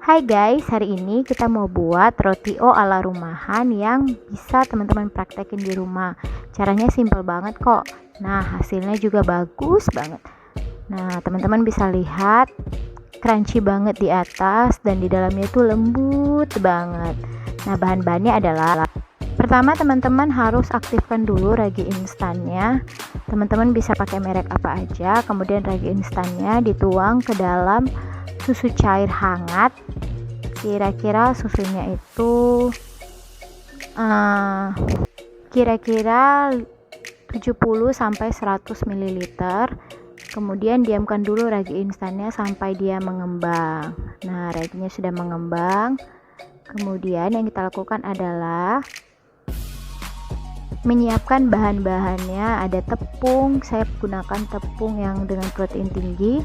Hai guys, hari ini kita mau buat roti O ala rumahan yang bisa teman-teman praktekin di rumah. Caranya simple banget kok. Nah, hasilnya juga bagus banget. Nah, teman-teman bisa lihat crunchy banget di atas dan di dalamnya itu lembut banget. Nah, bahan-bahannya adalah pertama, teman-teman harus aktifkan dulu ragi instannya. Teman-teman bisa pakai merek apa aja. Kemudian ragi instannya dituang ke dalam susu cair hangat. Kira-kira susunya itu kira-kira 70 sampai 100 ml. Kemudian diamkan dulu ragi instannya sampai dia mengembang. Nah, raginya sudah mengembang. Kemudian yang kita lakukan adalah menyiapkan bahan-bahannya. Ada tepung, saya gunakan tepung yang dengan protein tinggi.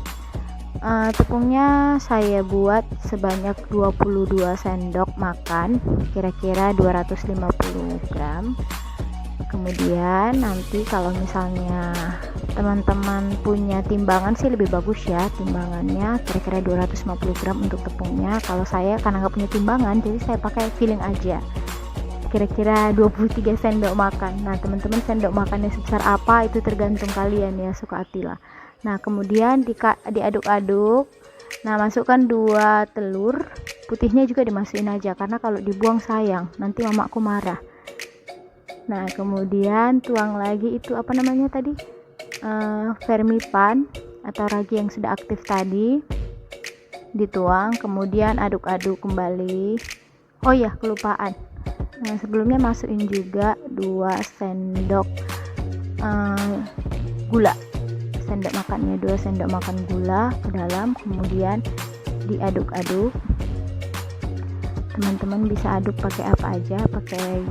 Tepungnya saya buat sebanyak 22 sendok makan, kira-kira 250 gram. Kemudian nanti kalau misalnya teman-teman punya timbangan sih lebih bagus ya, timbangannya kira-kira 250 gram untuk tepungnya. Kalau saya karena nggak punya timbangan, jadi saya pakai feeling aja, kira-kira 23 sendok makan. Nah, teman-teman sendok makannya sebesar apa itu tergantung kalian ya, suka hati lah. Nah, kemudian diaduk-aduk. Nah, masukkan 2 telur, putihnya juga dimasukin aja karena kalau dibuang sayang, nanti mamaku marah. Nah, kemudian tuang lagi itu apa namanya tadi, vermipan atau ragi yang sudah aktif tadi, dituang, kemudian aduk-aduk kembali. Oh ya, kelupaan. Nah, sebelumnya masukin juga 2 sendok gula, sendok makannya 2 sendok makan gula ke dalam, kemudian diaduk-aduk. Teman-teman bisa aduk pakai apa aja, pakai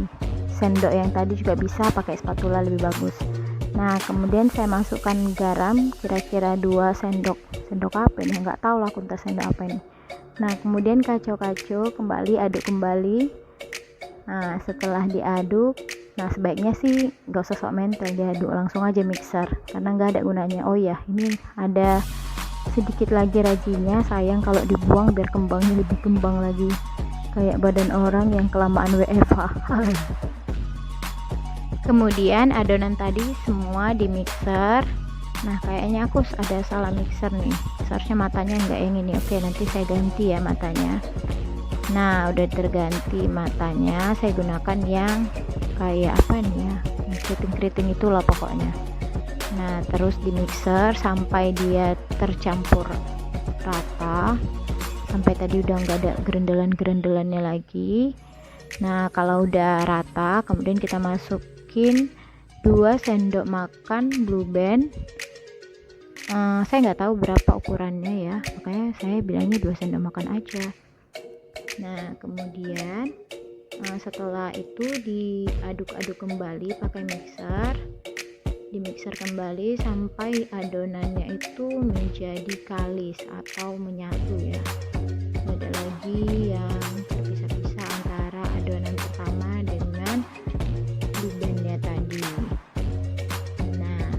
sendok yang tadi juga bisa, pakai spatula lebih bagus. Nah, kemudian saya masukkan garam kira-kira 2 sendok apa ini, nggak tahu lah kuntas sendok apa ini. Nah, kemudian kacau-kacau kembali, aduk kembali. Nah, setelah diaduk, nah sebaiknya sih nggak usah sok mentel, diaduk langsung aja mixer karena nggak ada gunanya. Oh ya, ini ada sedikit lagi raginya, sayang kalau dibuang biar kembangnya lebih kembang lagi, kayak badan orang yang kelamaan WFH. Kemudian adonan tadi semua di mixer. Nah, kayaknya aku ada salah mixer nih, seharusnya matanya nggak yang ini. Oke, nanti saya ganti ya matanya. Nah, udah terganti matanya, saya gunakan yang kayak apa nih ya, keriting-keriting itulah pokoknya. Nah, terus di mixer sampai dia tercampur rata, sampai tadi udah nggak ada gerendelan-gerendelannya lagi. Nah, kalau udah rata, kemudian kita masukin 2 sendok makan Blue Band. Saya nggak tahu berapa ukurannya ya, makanya saya bilangnya 2 sendok makan aja. Nah, kemudian setelah itu diaduk-aduk kembali pakai mixer, dimixer kembali sampai adonannya itu menjadi kalis atau menyatu ya. Ada lagi yang terpisah-pisah antara adonan pertama dengan bluebandnya tadi. Nah,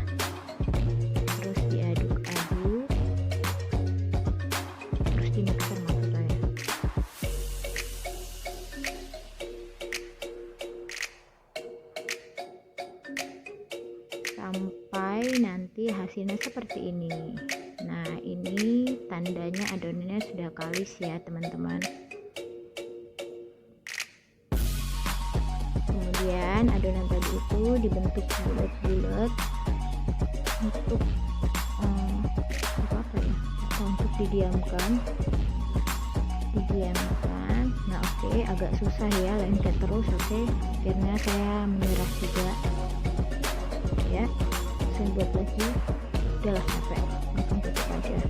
terus diaduk-aduk, terus dimixer maksud saya. Sampai nanti hasilnya seperti ini. Nah, ini tandanya adonannya sudah kalis ya teman-teman. Kemudian adonan tadi itu dibentuk bulat-bulat untuk apa ya, untuk didiamkan. Nah, oke, agak susah ya, lengket terus. Oke, akhirnya saya menyerah juga ya, saya buat lagi, udahlah capek, langsung tutup aja ya.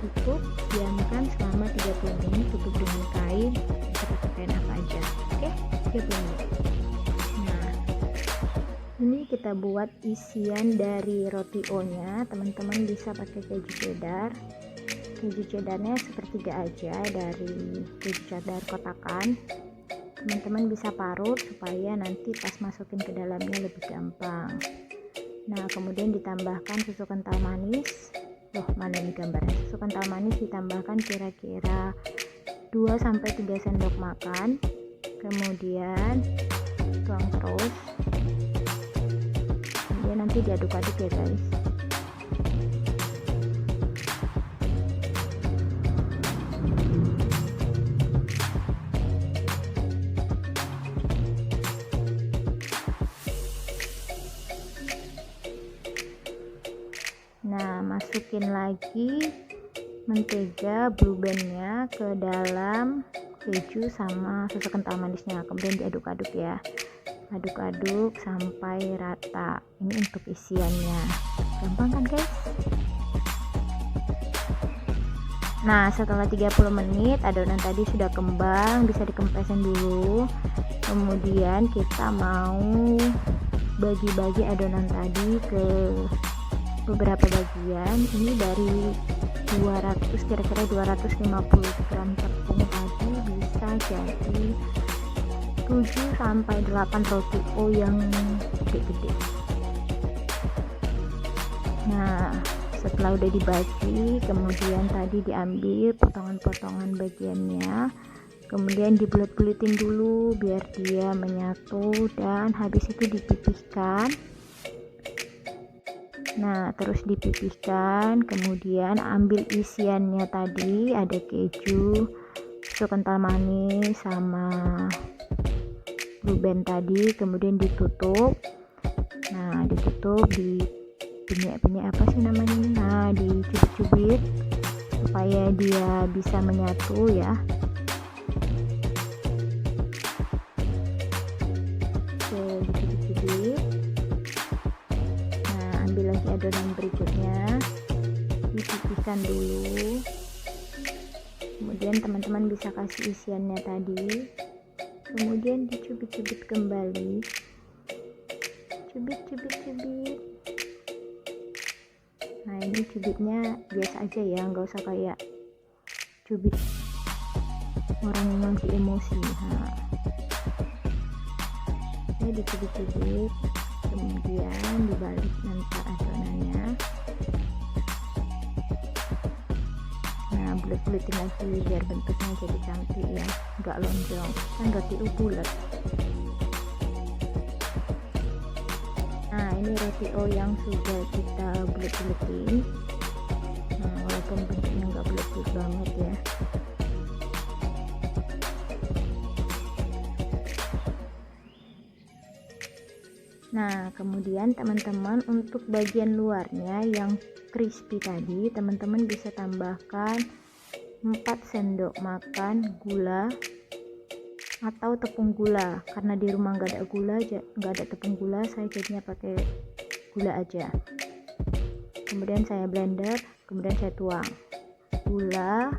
Tutup, diamkan selama 30 menit, tutup dengan kain, kita pakai apa aja. Oke, 30 menit. Nah, ini kita buat isian dari roti O nya. Teman-teman bisa pakai keju cheddar. Keju cheddarnya sepertiga aja dari keju cheddar kotakan. Teman-teman bisa parut supaya nanti pas masukin ke dalamnya lebih gampang. Nah, kemudian ditambahkan susu kental manis Loh, mana ini gambarnya? Susu kental manis ditambahkan kira-kira 2-3 sendok makan, kemudian tuang terus, kemudian nanti diaduk-aduk ya guys. Nah, masukin lagi mentega blue bandnya ke dalam keju sama susu kental manisnya, kemudian diaduk-aduk ya, aduk-aduk sampai rata. Ini untuk isiannya, gampang kan guys? Nah, setelah 30 menit adonan tadi sudah kembang, bisa dikempesin dulu. Kemudian kita mau bagi-bagi adonan tadi ke beberapa bagian. Ini dari 200, kira-kira 250 gram tepung tadi bisa jadi 7-8 roti O yang gede-gede. Nah, setelah udah dibagi, kemudian tadi diambil potongan-potongan bagiannya, kemudian dibulet-buletin dulu biar dia menyatu, dan habis itu dipipihkan. Nah, terus dipipihkan, kemudian ambil isiannya tadi, ada keju, susu kental manis sama blue band tadi, kemudian ditutup. Nah, ditutup, di pinyak-pinyak apa sih namanya ini? Nah, dicubit-cubit supaya dia bisa menyatu ya. Oke, dicubit-cubit. Nah, ambil lagi adonan berikutnya, dipipihkan dulu. Kemudian teman-teman bisa kasih isiannya tadi, kemudian dicubit-cubit kembali, cubit. Nah, ini cubitnya biasa aja ya, nggak usah kayak cubit orang yang lagi emosi. Nah, ini dicubit-cubit, kemudian dibalik nanti adonannya. Nah, bulet-buletin lagi biar bentuknya jadi cantik ya, nggak lonjong, kan roti bulat. Nah, ini roti O yang sudah kita bulet-buletin. Nah, walaupun bentuknya nggak bulet-bulet banget ya. Nah, kemudian teman-teman untuk bagian luarnya yang crispy tadi, teman-teman bisa tambahkan 4 sendok makan gula atau tepung gula. Karena di rumah nggak ada gula, nggak ada tepung gula, saya jadinya pakai gula aja. Kemudian saya blender, kemudian saya tuang gula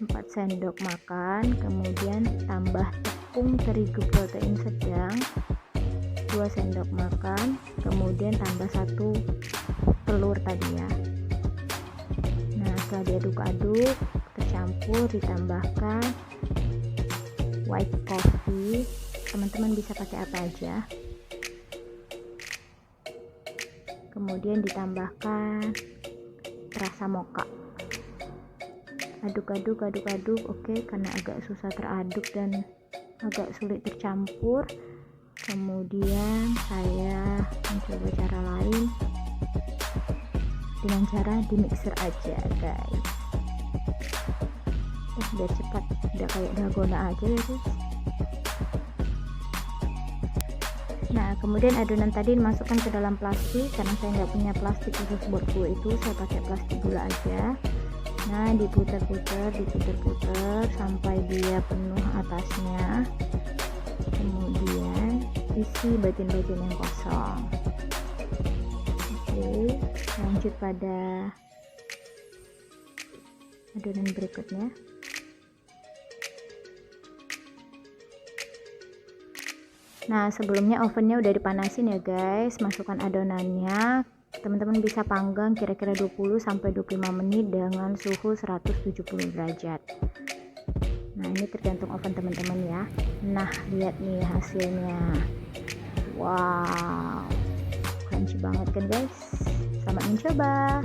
4 sendok makan, kemudian tambah tepung terigu protein sedang 2 sendok makan, kemudian tambah 1 telur tadi ya. Nah, setelah diaduk-aduk tercampur, ditambahkan white coffee, teman-teman bisa pakai apa aja. Kemudian ditambahkan rasa mocha. Aduk-aduk. Oke, karena agak susah teraduk dan agak sulit tercampur, kemudian saya mencoba cara lain dengan cara di mixer aja guys. Biar cepat, udah kayak dalgona aja ya guys. Nah, kemudian adonan tadi dimasukkan ke dalam plastik. Karena saya nggak punya plastik khusus buat kue itu, saya pakai plastik gula aja. Nah, diputer-puter sampai dia penuh atasnya, kemudian isi bagian-bagian yang kosong. Oke, lanjut pada adonan berikutnya. Nah, sebelumnya ovennya udah dipanasin ya guys. Masukkan adonannya, teman-teman bisa panggang kira-kira 20-25 menit dengan suhu 170 derajat. Nah, ini tergantung oven teman-teman ya. Nah, lihat nih hasilnya. Wow, crunchy banget kan guys. Selamat mencoba.